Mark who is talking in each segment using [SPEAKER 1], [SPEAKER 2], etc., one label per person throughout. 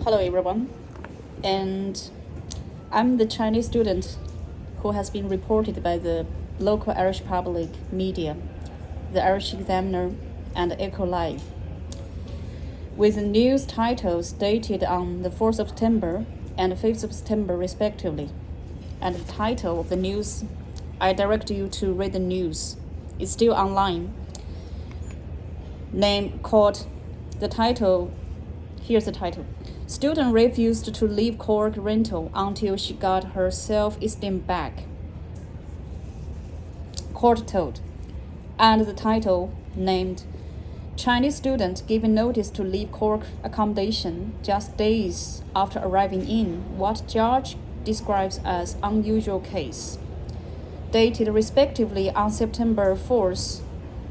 [SPEAKER 1] Hello everyone, and I'm the Chinese student who has been reported by the local Irish public media, the Irish Examiner and Echo Live, with news titles dated on the 4th of September and 5th of September respectively. And the title of the news, I direct you to read the news. It's still online. Here's the title. Student refused to leave Cork rental until she got her self-esteem back, court told. And the title named Chinese student given notice to leave Cork accommodation just days after arriving in what judge describes as unusual case. Dated respectively on September 4th,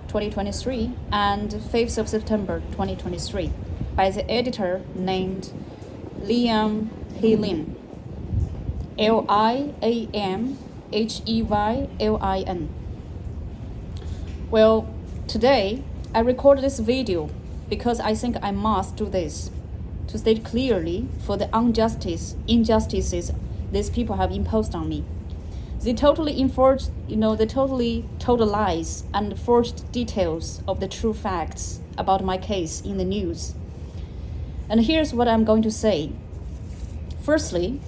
[SPEAKER 1] 2023 and 5th of September 2023 by the editor named Liam Heylin, Liamheylin. Well, today I recorded this video because I think I must do this to state clearly for the injustices these people have imposed on me. They totally told lies and forged details of the true facts about my case in the news. And here's what I'm going to say. Firstly,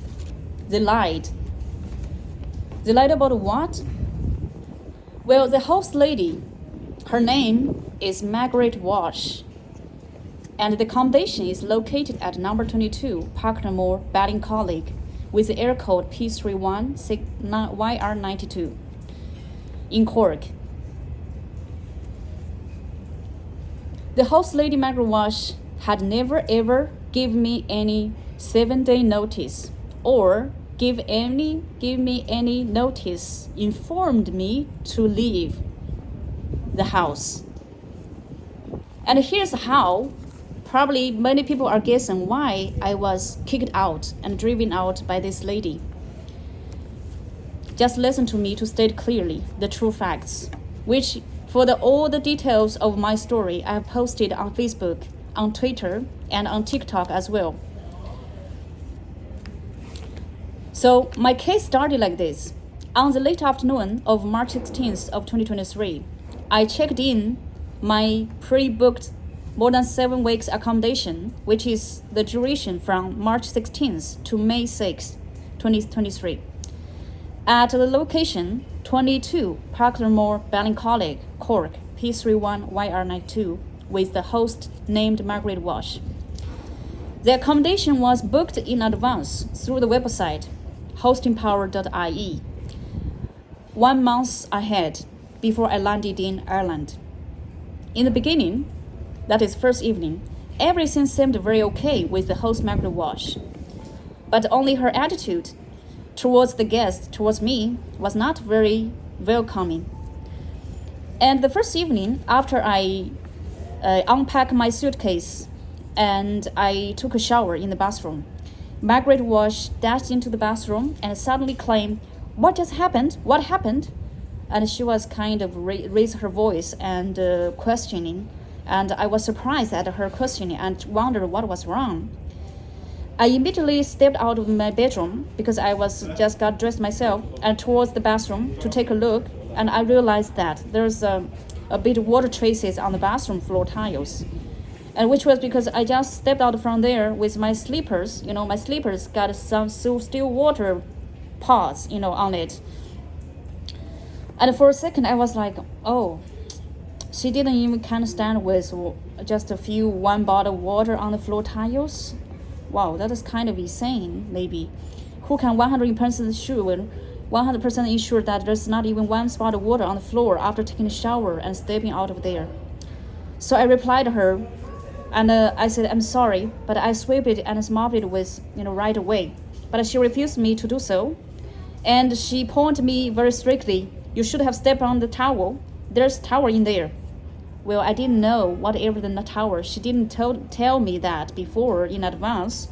[SPEAKER 1] they lied. They lied about what? Well, the host lady, her name is Margaret Walsh, and the accommodation is located at number 22 Parknamore Ballincollig with the air code P316YR92 in Cork. The host lady, Margaret Walsh, had never ever given me any 7-day notice or give me any notice, informed me to leave the house. And here's how. Probably many people are guessing why I was kicked out and driven out by this lady. Just listen to me to state clearly the true facts, which for all the details of my story I have posted on Facebook, on Twitter, and on TikTok as well. So my case started like this. On the late afternoon of March 16th of 2023, I checked in my pre-booked more than 7 weeks accommodation, which is the duration from March 16th to May 6th, 2023, at the location 22 Parknamore Ballincollig, Cork, P31YR92, with the host named Margaret Walsh. The accommodation was booked in advance through the website hostingpower.ie 1 month ahead before I landed in Ireland. In the beginning, that is first evening, everything seemed very okay with the host Margaret Walsh, but only her attitude towards the guests, towards me, was not very welcoming. And the first evening, after I unpacked my suitcase and I took a shower in the bathroom, Margaret Walsh dashed into the bathroom and suddenly claimed, "What just happened? What happened?" And she was kind of raised her voice and questioning, and I was surprised at her questioning and wondered what was wrong. I immediately stepped out of my bedroom because I was just got dressed myself and towards the bathroom to take a look, and I realized that there's a bit of water traces on the bathroom floor tiles, and which was because I just stepped out from there with my slippers. My slippers got some still water paws, on it. And for a second, I was like, oh, she didn't even kind of stand with just a few 1 bottle of water on the floor tiles. Wow, that is kind of insane, maybe. Who can 100% ensure that there's not even 1 spot of water on the floor after taking a shower and stepping out of there? So I replied to her, and I said, "I'm sorry, but I swept it and mopped it with, right away." But she refused me to do so, and she pointed me very strictly. "You should have stepped on the towel. There's a towel in there." Well, I didn't know whatever the towel. She didn't tell me that before in advance.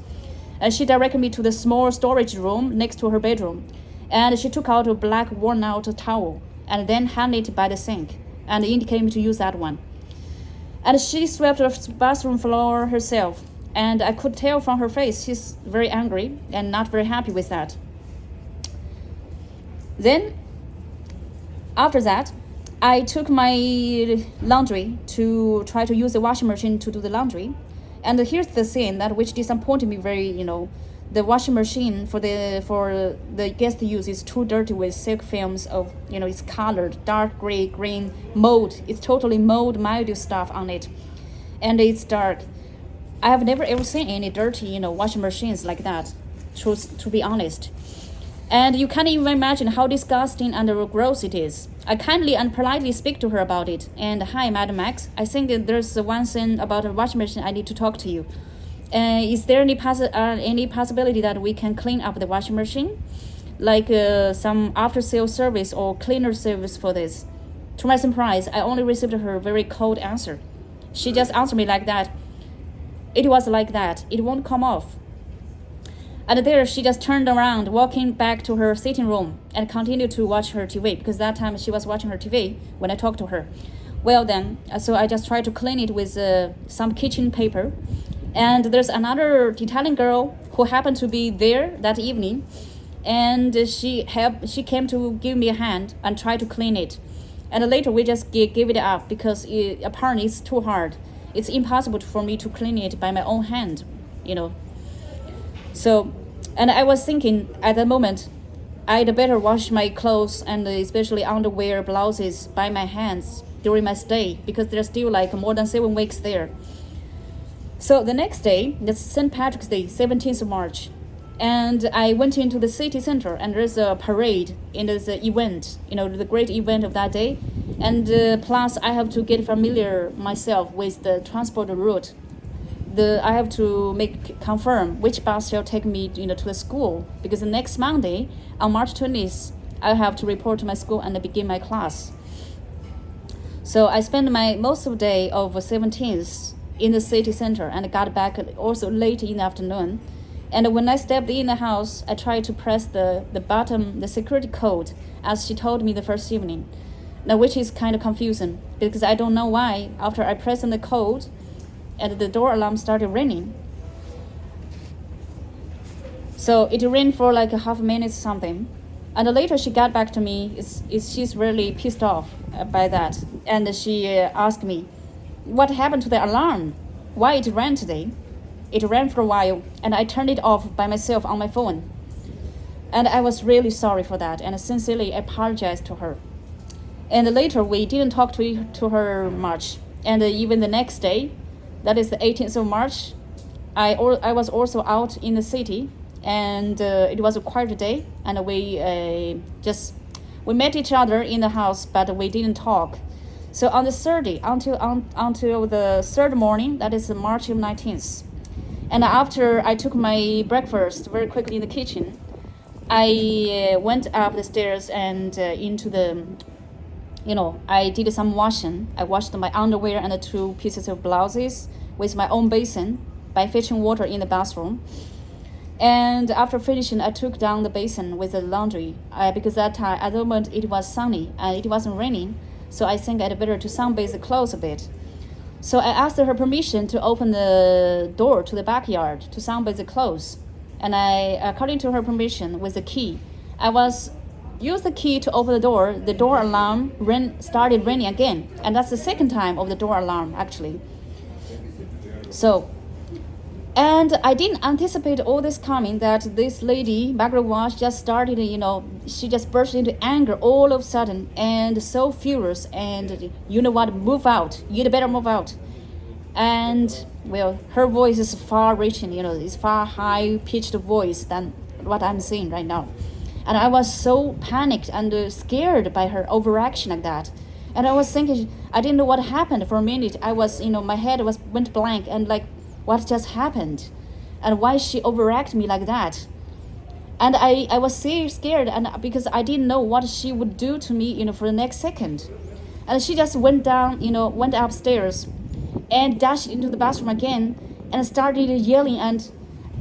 [SPEAKER 1] And she directed me to the small storage room next to her bedroom. And she took out a black worn-out towel and then handed it by the sink and indicated me to use that one. And she swept the bathroom floor herself. And I could tell from her face she's very angry and not very happy with that. Then, after that, I took my laundry to try to use the washing machine to do the laundry. And here's the thing that which disappointed me very, the washing machine for the guest use is too dirty with silk films of, it's colored dark gray, green, mold. It's totally mold mildew stuff on it. And it's dark. I have never ever seen any dirty, washing machines like that, to be honest. And you can't even imagine how disgusting and gross it is. I kindly and politely speak to her about it. And hi, Madam Max, I think there's one thing about a washing machine I need to talk to you. Is there any possibility that we can clean up the washing machine? Like some after-sale service or cleaner service for this? To my surprise, I only received her very cold answer. She just answered me like that. It was like that. It won't come off. And there she just turned around, walking back to her sitting room and continued to watch her TV, because that time she was watching her TV when I talked to her. Well then, so I just tried to clean it with some kitchen paper. And there's another Italian girl who happened to be there that evening, and she came to give me a hand and try to clean it. And later we just gave it up because apparently it's too hard. It's impossible for me to clean it by my own hand, So, and I was thinking at that moment, I'd better wash my clothes and especially underwear, blouses by my hands during my stay, because there's still like more than 7 weeks there. So the next day, that's St. Patrick's Day, 17th of March. And I went into the city center, and there's a parade in this event, the great event of that day. And plus, I have to get familiar myself with the transport route. I have to confirm which bus shall take me, to the school, because the next Monday, on March 20th, I have to report to my school and begin my class. So I spent most of the day of 17th in the city center and got back also late in the afternoon. And when I stepped in the house, I tried to press the button, the security code, as she told me the first evening. Now, which is kind of confusing, because I don't know why, after I pressed the code, and the door alarm started ringing. So it rang for like a half a minute or something. And later she got back to me. She's really pissed off by that. And she asked me, what happened to the alarm? Why it rang today? It ran for a while, and I turned it off by myself on my phone. And I was really sorry for that, and sincerely apologized to her. And later, we didn't talk to her much. And even the next day, that is the 18th of March, I was also out in the city, and it was a quiet day, and we met each other in the house, but we didn't talk. So on the third day, until the third morning, that is March 19th. And after I took my breakfast very quickly in the kitchen, I went up the stairs and into the, I did some washing. I washed my underwear and the 2 pieces of blouses with my own basin by fetching water in the bathroom. And after finishing, I took down the basin with the laundry because at the moment it was sunny and it wasn't raining. So I think I'd better to sunbathe the clothes a bit. So I asked her permission to open the door to the backyard to sunbathe the clothes. And according to her permission, with the key, used the key to open the door alarm started ringing again. And that's the second time of the door alarm, actually. So, and I didn't anticipate all this coming, that this lady, Margaret Walsh, just started, she just burst into anger all of a sudden and so furious. And you know what, move out. You'd better move out. And, well, her voice is far reaching, it's far high-pitched voice than what I'm saying right now. And I was so panicked and scared by her overaction like that. And I was thinking, I didn't know what happened for a minute. I was, my head went blank and like, what just happened? And why she overact me like that? And I was so scared, and because I didn't know what she would do to me, for the next second. And she just went down, went upstairs and dashed into the bathroom again and started yelling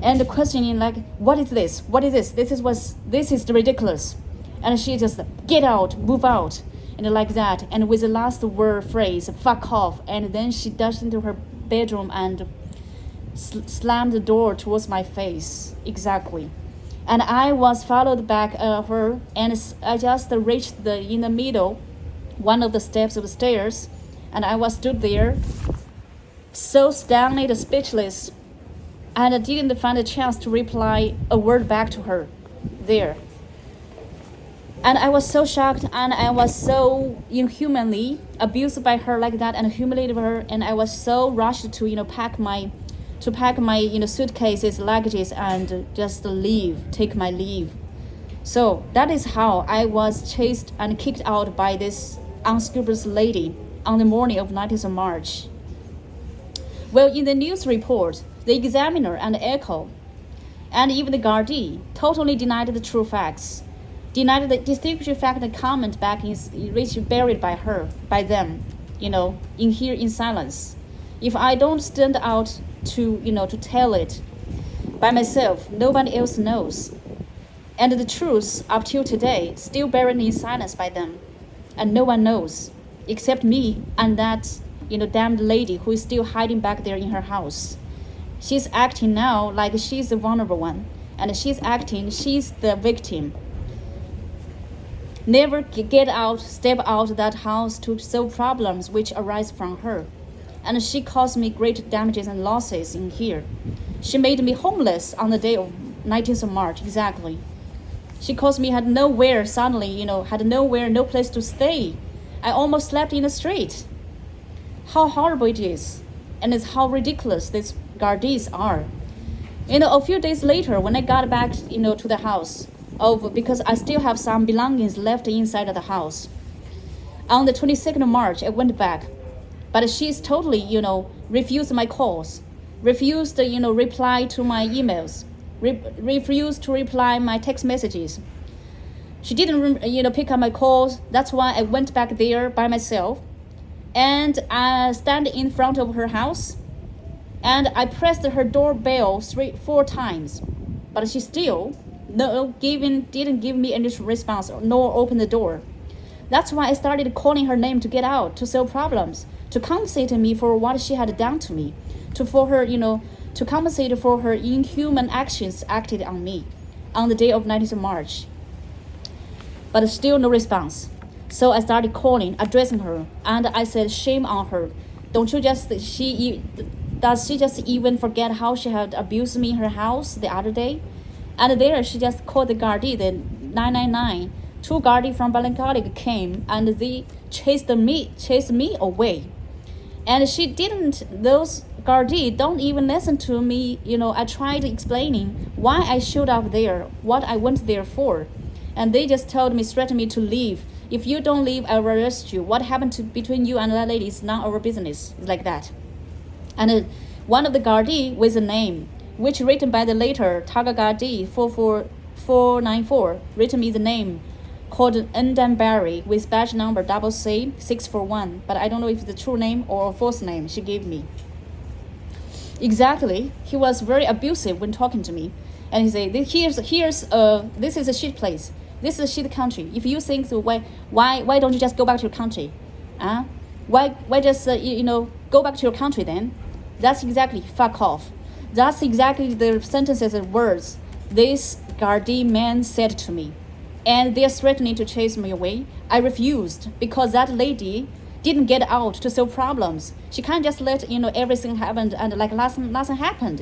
[SPEAKER 1] and questioning like, what is this? What is this? This is ridiculous. And she just, get out, move out, and like that. And with the last word phrase, fuck off. And then she dashed into her bedroom and slammed the door towards my face. Exactly. And I was followed back her, and I just reached in the middle, one of the steps of the stairs, and I was stood there, so stunned, speechless, and I didn't find a chance to reply a word back to her there. And I was so shocked, and I was so inhumanly abused by her like that, and humiliated her, and I was so rushed to pack my suitcases, luggages, and just take my leave. So that is how I was chased and kicked out by this unscrupulous lady on the morning of 19th of March. Well, in the news report, the Examiner and Echo, and even the Gardaí totally denied the true facts, denied the distinguished fact and comment back in buried by them, in silence. If I don't stand out to tell it by myself, nobody else knows. And the truth, up till today, still buried in silence by them. And no one knows, except me and that, damned lady who is still hiding back there in her house. She's acting now like she's the vulnerable one, and she's the victim. Never step out that house to solve problems which arise from her. And she caused me great damages and losses in here. She made me homeless on the day of 19th of March, exactly. She caused me had nowhere, no place to stay. I almost slept in the street. How horrible it is, and it's how ridiculous these Gardaís are. A few days later, when I got back, to the house, because I still have some belongings left inside of the house. On the 22nd of March, I went back. But she's totally, refused my calls, refused, reply to my emails, refused to reply my text messages. She didn't, pick up my calls. That's why I went back there by myself, and I stand in front of her house, and I pressed her doorbell 4 times, but she still didn't give me any response nor open the door. That's why I started calling her name to get out, to solve problems, to compensate me for what she had done to me, to compensate for her inhuman actions acted on me on the day of 19th of March. But still no response. So I started calling, addressing her, and I said, shame on her. Does she just even forget how she had abused me in her house the other day? And there she just called the Gardaí, the 999. 2 Gardaí from Balancolic came, and they chased me away. And those Gardaí don't even listen to me. I tried explaining why I showed up there, what I went there for. And they just threatened me to leave. If you don't leave, I will arrest you. What happened between you and that lady is not our business, like that. And one of the Gardaí with a name, which written by the later Targa Gardaí 44494, written me the name, called Endam Barry with badge number CC641, but I don't know if it's the true name or a false name she gave me. Exactly, he was very abusive when talking to me, and he said, this is a shit place. This is a shit country. If you think so, why don't you just go back to your country? Why just go back to your country then? That's exactly fuck off. That's exactly the sentences and words this Gardaí man said to me. And they're threatening to chase me away. I refused because that lady didn't get out to solve problems. She can't just let everything happen and like nothing happened.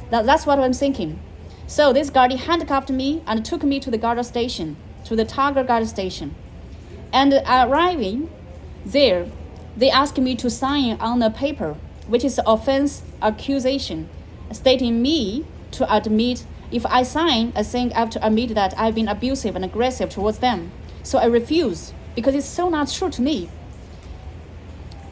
[SPEAKER 1] That's what I'm thinking. So this Gardaí handcuffed me and took me to the Garda station, to the Targa Garda station. And arriving there, they asked me to sign on a paper, which is offense accusation, stating me to admit. If I sign, I think I have to admit that I've been abusive and aggressive towards them. So I refuse because it's so not true to me.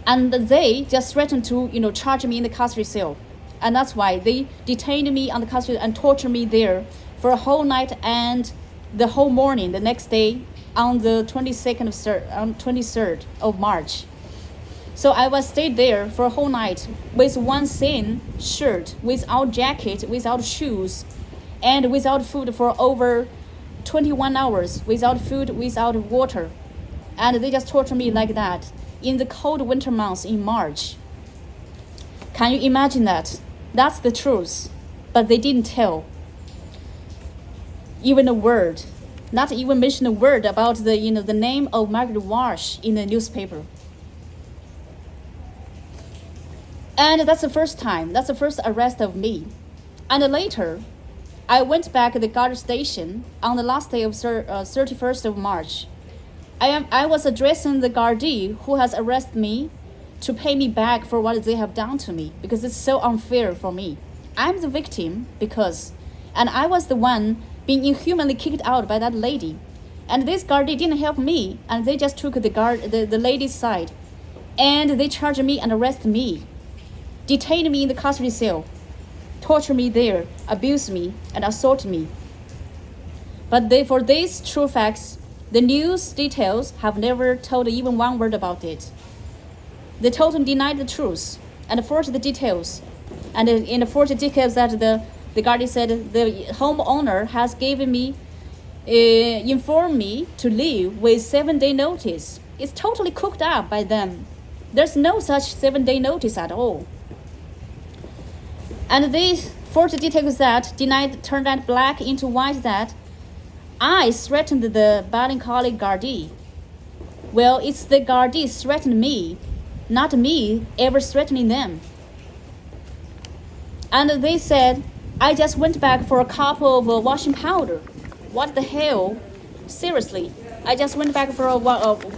[SPEAKER 1] And they just threatened to, charge me in the custody cell. And that's why they detained me on the custody and tortured me there for a whole night and the whole morning the next day on the 23rd of March. So I was stayed there for a whole night with one thin shirt, without jacket, without shoes, and without food for over 21 hours, without food, without water. And they just torture me like that in the cold winter months in March. Can you imagine that? That's the truth. But they didn't tell even a word, not even mention a word about the name of Margaret Walsh in the newspaper. And that's the first time. That's the first arrest of me. And later, I went back to the guard station on the last day of 31st of March. I was addressing the guardie who has arrested me to pay me back for what they have done to me, because it's so unfair for me. I'm the victim and I was the one being inhumanly kicked out by that lady. And this guardie didn't help me, and they just took the lady's side. And they charged me and arrested me, detained me in the custody cell, torture me there, abuse me, and assault me. But for these true facts, the news details have never told even one word about it. They totally denied the truth and forged the details. And in the forged details that the guardian said the homeowner has informed me to leave with 7-day notice. It's totally cooked up by them. There's no such 7-day notice at all. And these forged details that turned out black into white that I threatened the melancholy guardie. Well, it's the guardie threatened me, not me ever threatening them. And they said, I just went back for a cup of washing powder. What the hell? Seriously, I just went back for a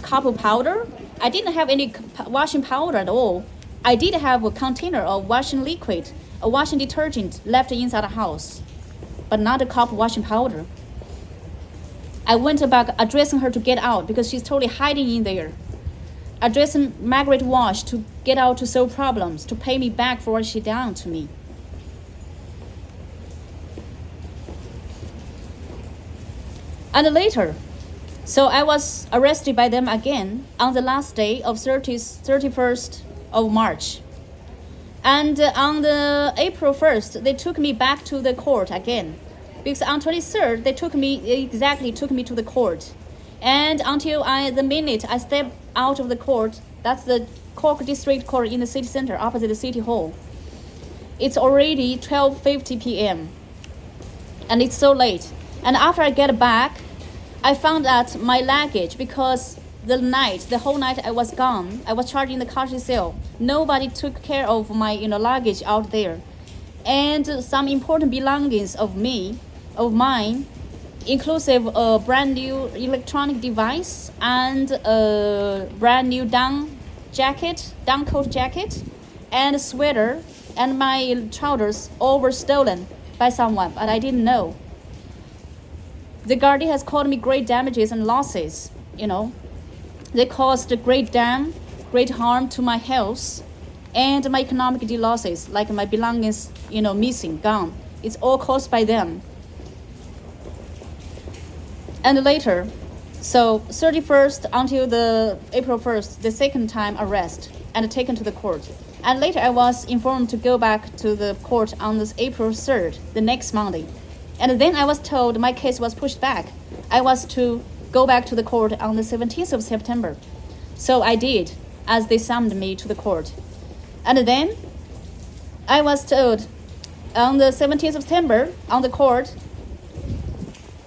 [SPEAKER 1] cup of powder? I didn't have any washing powder at all. I did have a container of washing liquid, a washing detergent left inside the house, but not a cup of washing powder. I went back addressing her to get out because she's totally hiding in there. Addressing Margaret Walsh to get out to solve problems, to pay me back for what she done to me. And later, so I was arrested by them again on the last day of 31st of March. And on the April 1st, they took me back to the court again. Because on 23rd, they took me to the court. And until the minute I stepped out of the court, that's the Cork District Court in the city center opposite the City Hall. It's already 12:50 p.m. and it's so late. And after I get back, I found out my luggage, because the whole night I was gone. I was charged in the custody cell. Nobody took care of my luggage out there. And some important belongings of mine, inclusive a brand new electronic device and a brand new down coat jacket, and a sweater, and my trousers all were stolen by someone, but I didn't know. The guardian has caused me great damages and losses, They caused great harm to my health and my economic losses, like my belongings, missing, gone. It's all caused by them. And later, so 31st until the April 1st, the second time arrest and taken to the court. And later I was informed to go back to the court on this April 3rd, the next Monday. And then I was told my case was pushed back. I was to go back to the court on the 17th of September. So I did, as they summoned me to the court. And then I was told on the 17th of September on the court,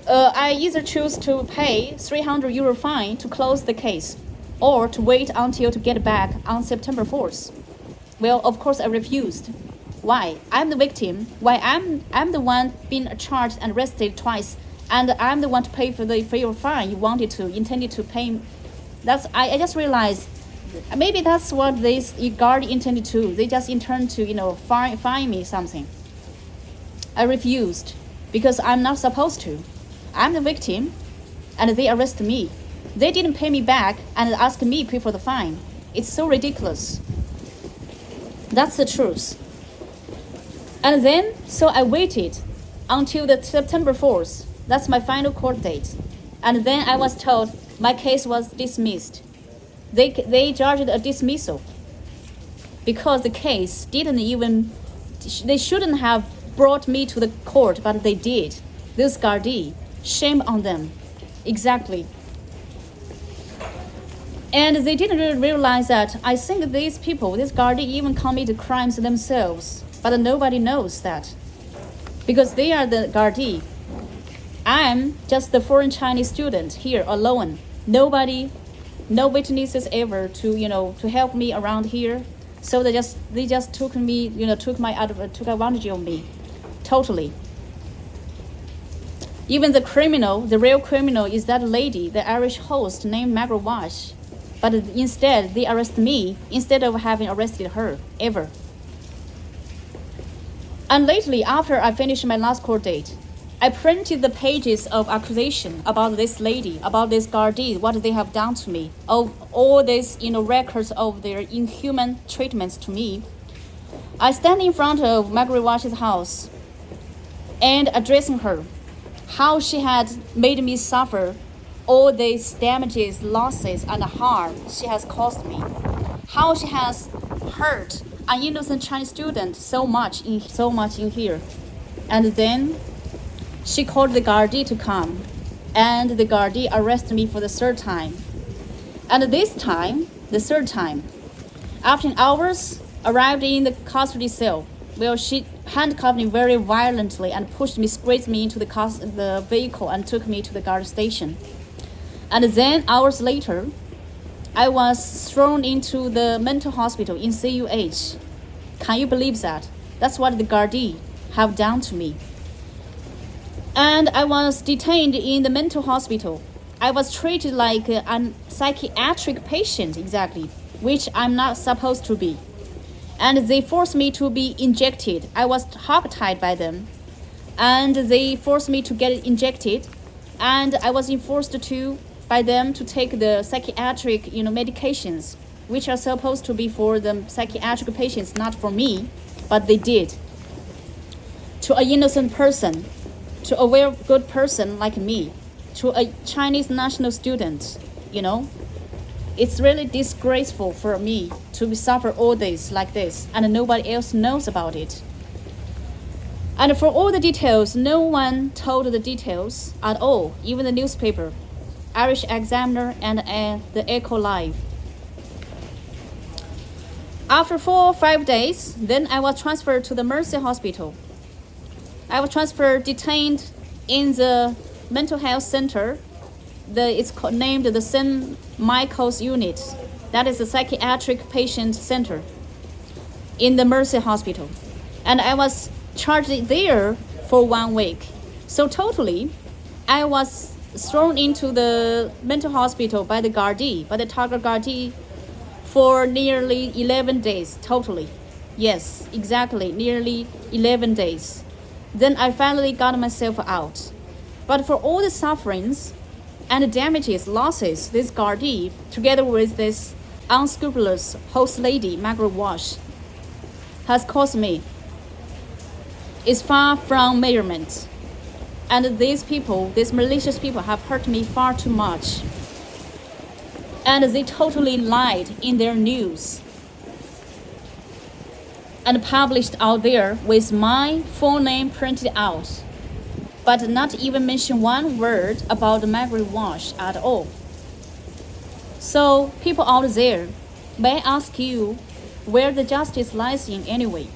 [SPEAKER 1] I either choose to pay €300 fine to close the case, or to wait until to get back on September 4th. Well, of course I refused. Why? I'm the victim. Why? I'm the one being charged and arrested twice, and I'm the one to pay for your fine. You intended to pay. I just realized maybe that's what this guard intended to. They just intended to fine me something. I refused because I'm not supposed to. I'm the victim, and they arrested me. They didn't pay me back and ask me to pay for the fine. It's so ridiculous. That's the truth. And then, so I waited until the September 4th. That's my final court date. And then I was told my case was dismissed. They charged a dismissal because the case they shouldn't have brought me to the court, but they did. This guardie, shame on them. Exactly. And they didn't realize that I think these people, this guardie, even committed crimes themselves. but nobody knows that because they are the Gardaí. I'm just the foreign Chinese student here alone. Nobody, no witnesses ever to help me around here. So they just took me, took advantage of me, totally. Even the real criminal is that lady, the Irish host named Margaret Walsh. But instead, they arrest me instead of having arrested her, ever. And lately, after I finished my last court date, I printed the pages of accusation about this lady, about this Gardaí, what they have done to me, of all these, records of their inhuman treatments to me. I stand in front of Margaret Walsh's house and addressing her, how she had made me suffer all these damages, losses, and harm she has caused me, how she has hurt an innocent Chinese student so much in here. And then she called the Gardaí to come, and the Gardaí arrested me for the third time. And this time, the third time, after hours, arrived in the custody cell. Well, she handcuffed me very violently and pushed me, squeezed me into the vehicle and took me to the guard station. And then hours later, I was thrown into the mental hospital in CUH. Can you believe that? That's what the Gardaí have done to me. And I was detained in the mental hospital. I was treated like a psychiatric patient, exactly, which I'm not supposed to be. And they forced me to be injected. I was hogtied by them. And they forced me to get injected. And I was enforced by them to take the psychiatric, medications, which are supposed to be for the psychiatric patients, not for me, but they did. To an innocent person, to a very good person like me, to a Chinese national student, it's really disgraceful for me to suffer all this like this, and nobody else knows about it. And for all the details, no one told the details at all, even the newspaper, Irish Examiner, and the Echo Live. After 4 or 5 days, then I was transferred to the Mercy Hospital. I was detained in the mental health center. It's named the St. Michael's Unit. That is a psychiatric patient center in the Mercy Hospital. And I was charged there for 1 week. So totally, I was thrown into the mental hospital by the Tiger Gardaí, for nearly 11 days, totally. Yes, exactly, nearly 11 days. Then I finally got myself out. But for all the sufferings and damages, losses, this Gardaí, together with this unscrupulous host lady, Margaret Walsh, has caused me, is far from measurement. And these malicious people have hurt me far too much. And they totally lied in their news and published out there with my full name printed out, but not even mention one word about Margaret Walsh at all. So people out there, may I ask you where the justice lies in anyway?